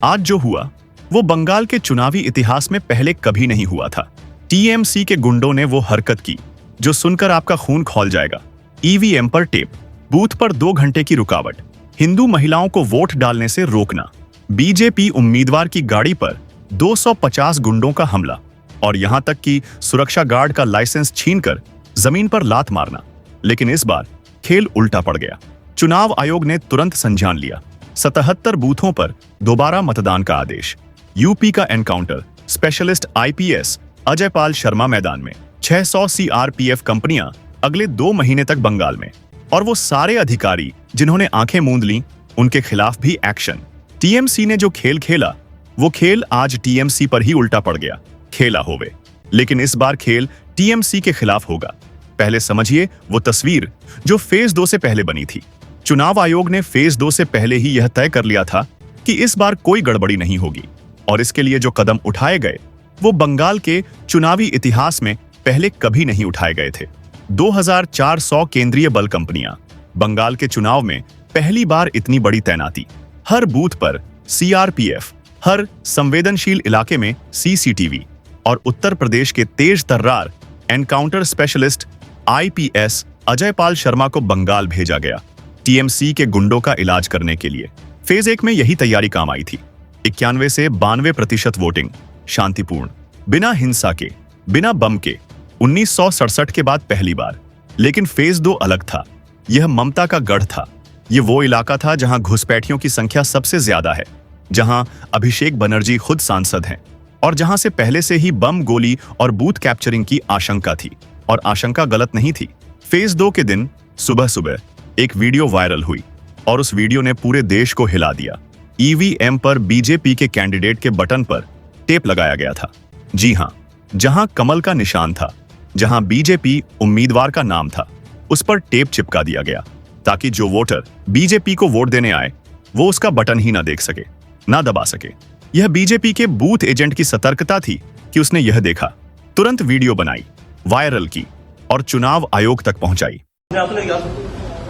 आज जो हुआ वो बंगाल के चुनावी इतिहास में पहले कभी नहीं हुआ था। टीएमसी के गुंडों ने वो हरकत की जो सुनकर आपका खून खौल जाएगा। ईवीएम पर टेप, बूथ पर 2 घंटे की रुकावट, हिंदू महिलाओं को वोट डालने से रोकना, बीजेपी उम्मीदवार की गाड़ी पर 250 गुंडों का हमला और यहां तक कि सुरक्षा गार्ड का लाइसेंस छीनकर जमीन पर लात मारना। लेकिन इस बार खेल उल्टा पड़ गया। चुनाव आयोग ने तुरंत संज्ञान लिया। 77 बूथों पर दोबारा मतदान का आदेश। यूपी का encounter specialist IPS Ajay Pal Sharma मैदान में। 600 सीआरपीएफ कंपनियां अगले 2 महीने तक बंगाल में। और वो सारे अधिकारी जिन्होंने आंखें मूंद लीं, उनके खिलाफ भी एक्शन। टीएमसी ने जो खेल खेला वो खेल आज टीएमसी पर ही उल्टा पड़ गया। खेला होवे, लेकिन इस बार खेल टीएमसी के खिलाफ होगा। पहले समझिए वो तस्वीर जो फेज 2 से पहले बनी थी। चुनाव आयोग ने फेज 2 से पहले ही यह तय कर लिया था कि इस बार कोई गड़बड़ी नहीं होगी और इसके लिए जो कदम उठाए गए वो बंगाल के चुनावी इतिहास में पहले कभी नहीं उठाए गए थे। 2400 केंद्रीय बल कंपनियां, बंगाल के चुनाव में पहली बार इतनी बड़ी तैनाती, हर बूथ पर सीआरपीएफ, हर संवेदनशील इलाके में सीसीटीवी और उत्तर प्रदेश के तेज तर्रार encounter specialist IPS Ajay Pal Sharma को बंगाल भेजा गया टीएमसी के गुंडों का इलाज करने के लिए। फेज 1 में यही तैयारी काम आई थी। 91 से 92% वोटिंग शांतिपूर्ण, बिना हिंसा के, बिना बम के। 1967 के बाद पहली बार। लेकिन फेज 2 अलग था। यह ममता का गढ़ था। यह वो इलाका था जहां घुसपैठियों की संख्या सबसे ज्यादा है, जहां अभिषेक बनर्जी खुद सांसद हैं और जहां से पहले से ही बम, गोली और बूथ कैप्चरिंग की आशंका थी। और आशंका गलत नहीं थी। फेज 2 के दिन सुबह सुबह एक वीडियो वायरल हुई और उस वीडियो ने पूरे देश को हिला दिया। ईवीएम पर बीजेपी के कैंडिडेट के बटन पर टेप लगाया गया था। जी हां, जहां कमल का निशान था, जहां बीजेपी उम्मीदवार का नाम था, उस पर टेप चिपका दिया गया ताकि जो वोटर बीजेपी को वोट देने आए वो उसका बटन ही ना देख सके, ना दबा सके। यह बीजेपी के बूथ एजेंट की सतर्कता थी कि उसने यह देखा, तुरंत वीडियो बनाई, वायरल की और चुनाव आयोग तक पहुंचाई।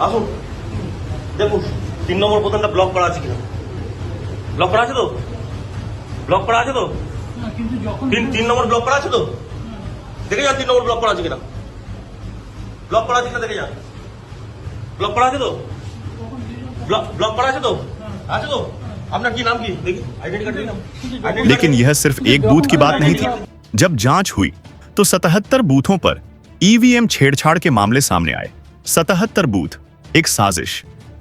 আসুন দেখুন 3 নম্বর বোতামটা ব্লক করা আছে কিনা। ব্লক করা আছে তো? ব্লক করা আছে তো? না, কিন্তু যখন 3 নম্বর ব্লক করা আছে তো? দেখে যান 3 নম্বর ব্লক করা আছে কিনা। ব্লক করা আছে কিনা দেখে যান। ব্লক করা আছে তো? ব্লক করা আছে তো? আছে তো? আপনার কি নাম কি? দেখি আইডেন্টি কার্ড দিন। लेकिन यह सिर्फ एक बूथ की बात नहीं थी। जब जांच हुई तो 77 बूथों पर ईवीएम छेड़छाड़ के मामले सामने आए। 77 बूथ, एक साजिश,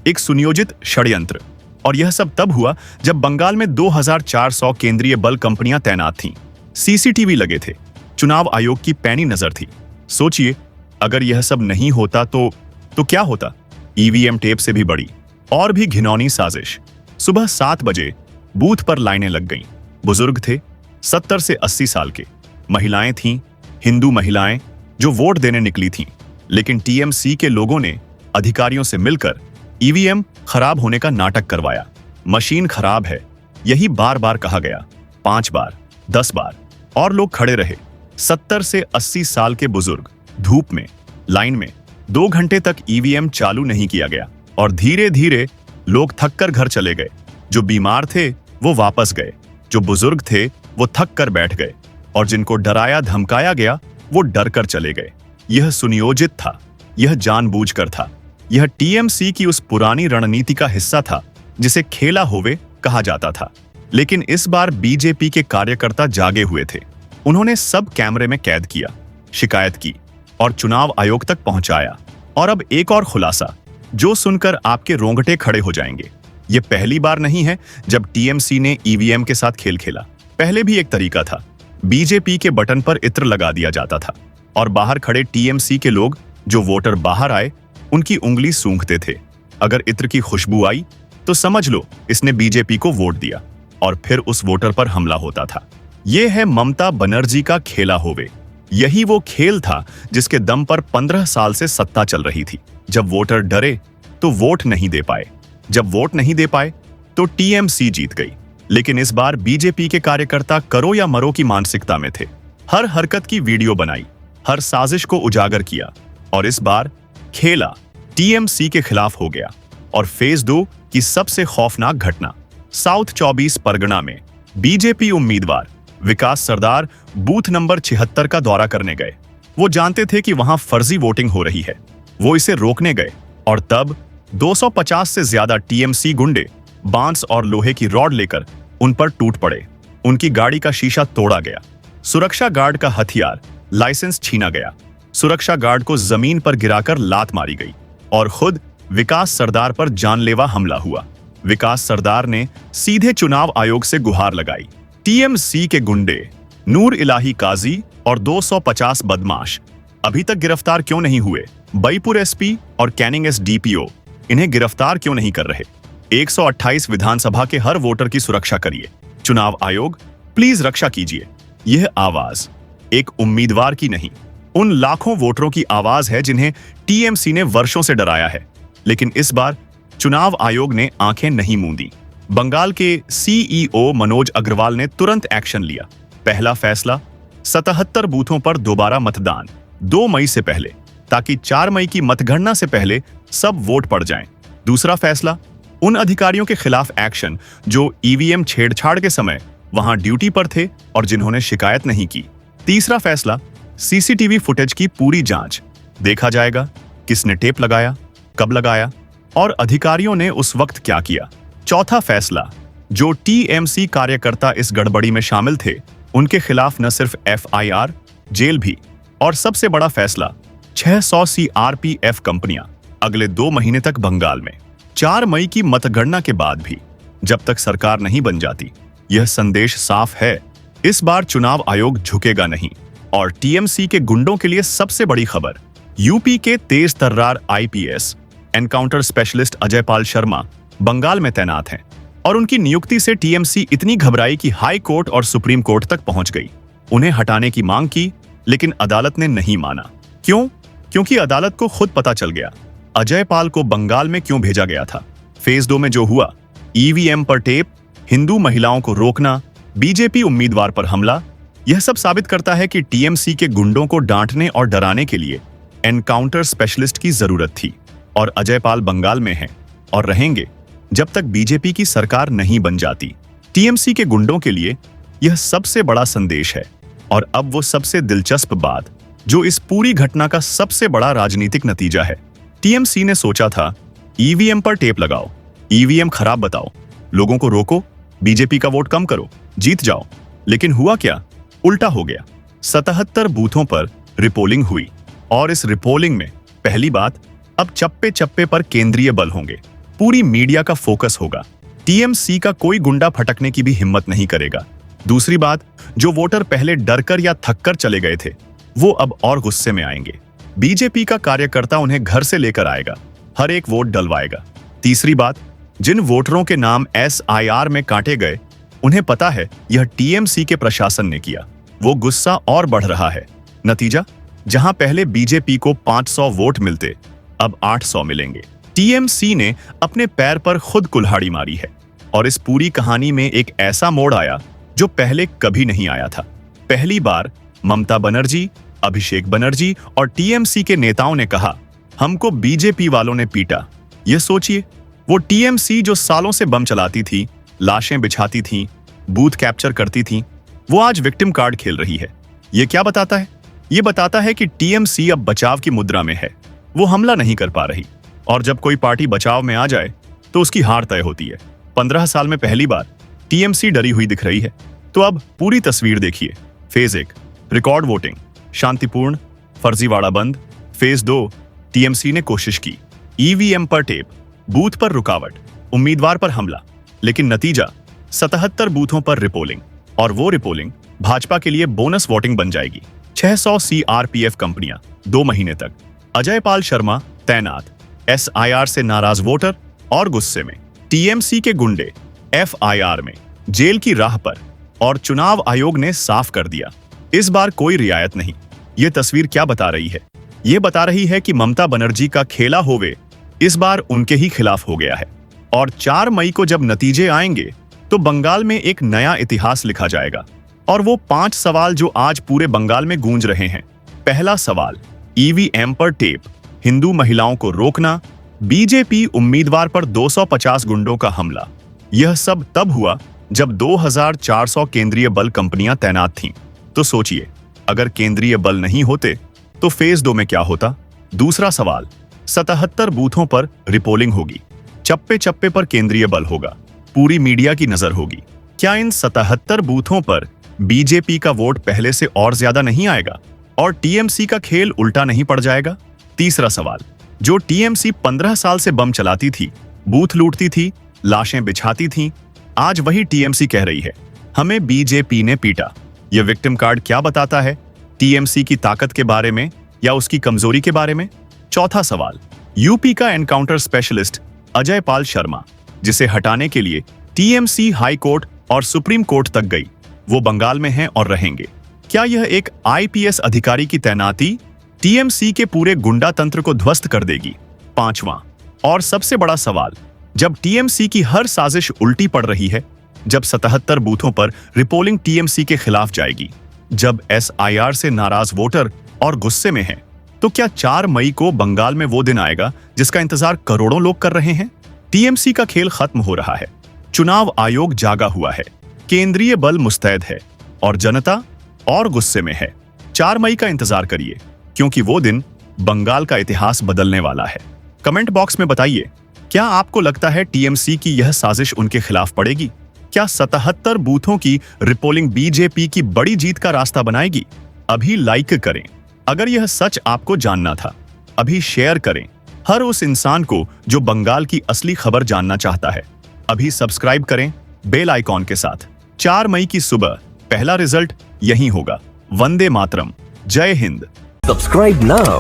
एक सुनियोजित षड्यंत्र। और यह सब तब हुआ जब बंगाल में 2400 केंद्रीय बल कंपनियां तैनात थीं। सीसीटीवी लगे थे। चुनाव आयोग की पैनी नजर थी। सोचिए, अगर यह सब नहीं होता तो क्या होता? ईवीएम टेप से भी बड़ी और भी घिनौनी साजिश। सुबह 7 बजे बूथ पर लाइनें लग गईं। बुजुर्ग थे, 70 से 80 साल के। महिलाएं थीं, हिंदू महिलाएं जो वोट देने निकली थीं। लेकिन टीएमसी के लोगों ने अधिकारियों से मिलकर ईवीएम खराब होने का नाटक करवाया। मशीन खराब है, यही बार बार कहा गया, 5 बार, 10 बार, और लोग खड़े रहे। 70 से 80 साल के बुजुर्ग धूप में, लाइन में 2 घंटे तक ईवीएम चालू नहीं किया गया और धीरे धीरे लोग थक कर घर चले गए। जो बीमार थे वो वापस गए, जो बुजुर्ग थे वो थक कर बैठ गए और जिनको डराया धमकाया गया वो डर कर चले गए। यह सुनियोजित था, यह जानबूझकर था। यह टीएमसी की उस पुरानी रणनीति का हिस्सा था जिसे खेला होवे कहा जाता था। लेकिन इस बार बीजेपी के कार्यकर्ता जागे हुए थे। उन्होंने सब कैमरे में कैद किया, शिकायत की और चुनाव आयोग तक पहुंचाया। और अब एक और खुलासा जो सुनकर आपके रोंगटे खड़े हो जाएंगे। यह पहली बार नहीं है जब टीएमसी ने ईवीएम के साथ खेल खेला। पहले भी एक तरीका था, बीजेपी के बटन पर इत्र लगा दिया जाता था और बाहर खड़े टीएमसी के लोग जो वोटर बाहर आए उनकी उंगली सूंघते थे। अगर इत्र की खुशबू आई तो समझ लो इसने बीजेपी को वोट दिया और फिर उस वोटर पर हमला होता था। यह है ममता बनर्जी का खेला होवे। यही वो खेल था जिसके दम पर 15 साल से सत्ता चल रही थी। जब वोटर डरे तो वोट नहीं दे पाए, जब वोट नहीं दे पाए तो टीएमसी जीत गई। लेकिन इस बार बीजेपी के कार्यकर्ता करो या मरो की मानसिकता में थे। हर हरकत की वीडियो बनाई, हर साजिश को उजागर किया और इस बार खेला टीएमसी के खिलाफ हो गया। और फेज 2 की सबसे खौफनाक घटना साउथ 24 परगना में बीजेपी उम्मीदवार विकास सरदार बूथ नंबर 76 का दौरा करने गए। वो जानते थे कि वहां फर्जी वोटिंग हो रही है। वो इसे रोकने गए और तब 250 से ज्यादा टीएमसी गुंडे बांस और लोहे की रॉड लेकर उन पर टूट पड़े। उनकी गाड़ी का शीशा तोड़ा गया। सुरक्षा गार्ड का हथियार लाइसेंस छीना गया। सुरक्षा गार्ड को जमीन पर गिराकर लात मारी गई और खुद विकास सरदार पर जानलेवा हमला हुआ। विकास सरदार ने सीधे चुनाव आयोग से गुहार लगाई। टीएमसी के गुंडे नूर इलाही काजी और 250 बदमाश अभी तक गिरफ्तार क्यों नहीं हुए? बैपुर एसपी और कैनिंग एसडीपीओ इन्हें गिरफ्तार क्यों नहीं कर रहे? 128 विधानसभा के हर वोटर की सुरक्षा करिए। चुनाव आयोग प्लीज रक्षा कीजिए। यह आवाज एक उम्मीदवार की नहीं, उन लाखों वोटरों की आवाज है जिन्हें टीएमसी ने वर्षों से डराया है। लेकिन इस बार चुनाव आयोग ने आंखें नहीं मूंदी। बंगाल के सीईओ मनोज अग्रवाल ने तुरंत एक्शन लिया। पहला फैसला 77 बूथों पर दोबारा मतदान 2 मई से पहले, ताकि 4 मई की मतगणना से पहले सब वोट पड़ जाएं। दूसरा फैसला उन अधिकारियों के खिलाफ एक्शन जो ईवीएम छेड़छाड़ के समय वहां ड्यूटी पर थे और जिन्होंने शिकायत नहीं की। तीसरा फैसला सीसीटीवी फुटेज की पूरी जांच। देखा जाएगा किसने टेप लगाया, कब लगाया और अधिकारियों ने उस वक्त क्या किया। चौथा फैसला जो टीएमसी कार्यकर्ता इस गड़बड़ी में शामिल थे उनके खिलाफ न सिर्फ एफआईआर, जेल भी। और सबसे बड़ा फैसला 600 सीआरपीएफ कंपनियां अगले 2 महीने तक बंगाल में। 4 मई की मतगणना के बाद भी जब तक सरकार नहीं बन जाती, यह संदेश साफ है, इस बार चुनाव आयोग झुकेगा नहीं। और टीएमसी के गुंडों के लिए सबसे बड़ी खबर, यूपी के तेज तर्रार IPS encounter specialist Ajay Pal Sharma Bengal में तैनात हैं और उनकी नियुक्ति से टीएमसी इतनी घबराई कि हाई कोर्ट और सुप्रीम कोर्ट तक पहुंच गई। उन्हें हटाने की मांग की, लेकिन अदालत ने नहीं माना। क्यों? क्योंकि अदालत को खुद पता चल गया अजय पाल को बंगाल में क्यों भेजा गया था। फेज 2 में जो हुआ, ईवीएम पर टेप, हिंदू महिलाओं को रोकना, बीजेपी उम्मीदवार पर हमला, यह सब साबित करता है कि टीएमसी के गुंडों को डांटने और डराने के लिए एनकाउंटर स्पेशलिस्ट की जरूरत थी। और अजय पाल बंगाल में हैं और रहेंगे जब तक बीजेपी की सरकार नहीं बन जाती। टीएमसी के गुंडों के लिए यह सबसे बड़ा संदेश है। और अब वो सबसे दिलचस्प बात, जो इस पूरी घटना का सबसे बड़ा राजनीतिक नतीजा है। टीएमसी ने सोचा था ईवीएम पर टेप लगाओ, ईवीएम खराब बताओ, लोगों को रोको, बीजेपी का वोट कम करो, जीत जाओ। लेकिन हुआ क्या? उल्टा हो गया। 77 बूथों पर रिपोलिंग हुई और इस रिपोलिंग में पहली बात, अब चप्पे चप्पे पर केंद्रीय बल होंगे, पूरी मीडिया का फोकस होगा। टीएमसी का कोई गुंडा फटकने की भी हिम्मत नहीं करेगा। दूसरी बात, जो वोटर पहले डरकर या थककर चले गए थे वो अब और गुस्से में आएंगे। बीजेपी का कार्यकर्ता उन्हें घर से लेकर आएगा, हर एक वोट डलवाएगा। तीसरी बात, जिन वोटरों के नाम एसआईआर में काटे गए उन्हें पता है यह टीएमसी के प्रशासन ने किया। वो गुस्सा और बढ़ रहा है। नतीजा, जहां पहले बीजेपी को 500 वोट मिलते अब 800 मिलेंगे। टीएमसी ने अपने पैर पर खुद कुल्हाड़ी मारी है। और इस पूरी कहानी में एक ऐसा मोड़ आया जो पहले कभी नहीं आया था। पहली बार ममता बनर्जी, अभिषेक बनर्जी और टीएमसी के नेताओं ने कहा, हमको बीजेपी वालों ने पीटा। ये सोचिए, वो टीएमसी जो सालों से बम चलाती थी, लाशें बिछाती थी, बूथ कैप्चर करती थी, वो आज विक्टिम कार्ड खेल रही है। ये क्या बताता है? ये बताता है कि टीएमसी अब बचाव की मुद्रा में है। वो हमला नहीं कर पा रही। और जब कोई पार्टी बचाव में आ जाए तो उसकी हार तय होती है। 15 साल में पहली बार टीएमसी डरी हुई दिख रही है। तो अब पूरी तस्वीर देखिए। फेज 1, रिकॉर्ड वोटिंग, शांतिपूर्ण, फर्जीवाड़ा बंद। फेज 2, टीएमसी ने कोशिश की, ईवीएम पर टेप, बूथ पर रुकावट, उम्मीदवार पर हमला। लेकिन नतीजा 77 बूथों पर रिपोलिंग। और वो रिपोलिंग भाजपा के लिए बोनस वोटिंग बन जाएगी। 600 सीआरपीएफ कंपनियां 2 महीने तक। अजय पाल शर्मा तैनात, एसआईआर से नाराज वोटर और गुस्से में। टीएमसी के गुंडे एफआईआर में, जेल की राह पर। और चुनाव आयोग ने साफ कर दिया, इस बार कोई रियायत नहीं। ये तस्वीर क्या बता रही है? ये बता रही है कि ममता बनर्जी का खेला होवे इस बार उनके ही खिलाफ हो गया है। और 4 मई को जब नतीजे आएंगे तो बंगाल में एक नया इतिहास लिखा जाएगा। और वो 5 सवाल जो आज पूरे बंगाल में गूंज रहे हैं। पहला सवाल, ईवीएम पर टेप, हिंदू महिलाओं को रोकना, बीजेपी उम्मीदवार पर 250 गुंडों का हमला। यह सब तब हुआ जब 2400 केंद्रीय बल कंपनियां तैनात थीं। तो सोचिए, अगर केंद्रीय बल नहीं होते तो फेज 2 में क्या होता? दूसरा सवाल, 77 बूथों पर रिपोलिंग होगी, चप्पे चप्पे पर केंद्रीय बल होगा, पूरी मीडिया की नजर होगी। क्या इन 77 बूथों पर बीजेपी का वोट पहले से और ज्यादा नहीं आएगा और टीएमसी का खेल उल्टा नहीं पड़ जाएगा? तीसरा सवाल, जो टीएमसी 15 साल से बम चलाती थी, बूथ लूटती थी, लाशें बिछाती थी, आज वही टीएमसी कह रही है हमें बीजेपी ने पीटा। यह विक्टिम कार्ड क्या बताता है? टीएमसी की ताकत के बारे में या उसकी कमजोरी के बारे में? चौथा सवाल, यूपी का एनकाउंटर स्पेशलिस्ट अजय पाल शर्मा, जिसे हटाने के लिए टीएमसी हाई कोर्ट और सुप्रीम कोर्ट तक गई, वो बंगाल में हैं और रहेंगे। क्या यह एक आईपीएस अधिकारी की तैनाती टीएमसी के पूरे गुंडा तंत्र को ध्वस्त कर देगी? पांचवां और सबसे बड़ा सवाल, जब टीएमसी की हर साजिश उल्टी पड़ रही है, जब 77 बूथों पर रिपोलिंग टीएमसी के खिलाफ जाएगी, जब एसआईआर से नाराज वोटर और गुस्से में हैं, तो क्या 4 मई को बंगाल में वो दिन आएगा जिसका इंतजार करोड़ों लोग कर रहे हैं? टीएमसी का खेल खत्म हो रहा है, चुनाव आयोग जागा हुआ है, केंद्रीय बल मुस्तैद है और जनता और गुस्से में है। 4 मई का इंतजार करिए, क्योंकि वो दिन बंगाल का इतिहास बदलने वाला है। कमेंट बॉक्स में बताइए, क्या आपको लगता है टीएमसी की यह साजिश उनके खिलाफ पड़ेगी? क्या 77 बूथों की रिपोलिंग बीजेपी की बड़ी जीत का रास्ता बनाएगी? अभी लाइक करें अगर यह सच आपको जानना था। अभी शेयर करें हर उस इंसान को जो बंगाल की असली खबर जानना चाहता है। अभी सब्सक्राइब करें बेल आइकॉन के साथ। 4 मई की सुबह पहला रिजल्ट यहीं होगा। वंदे मातरम। जय Hind. Subscribe now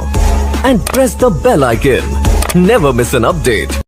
and press the bell icon. Never miss an update.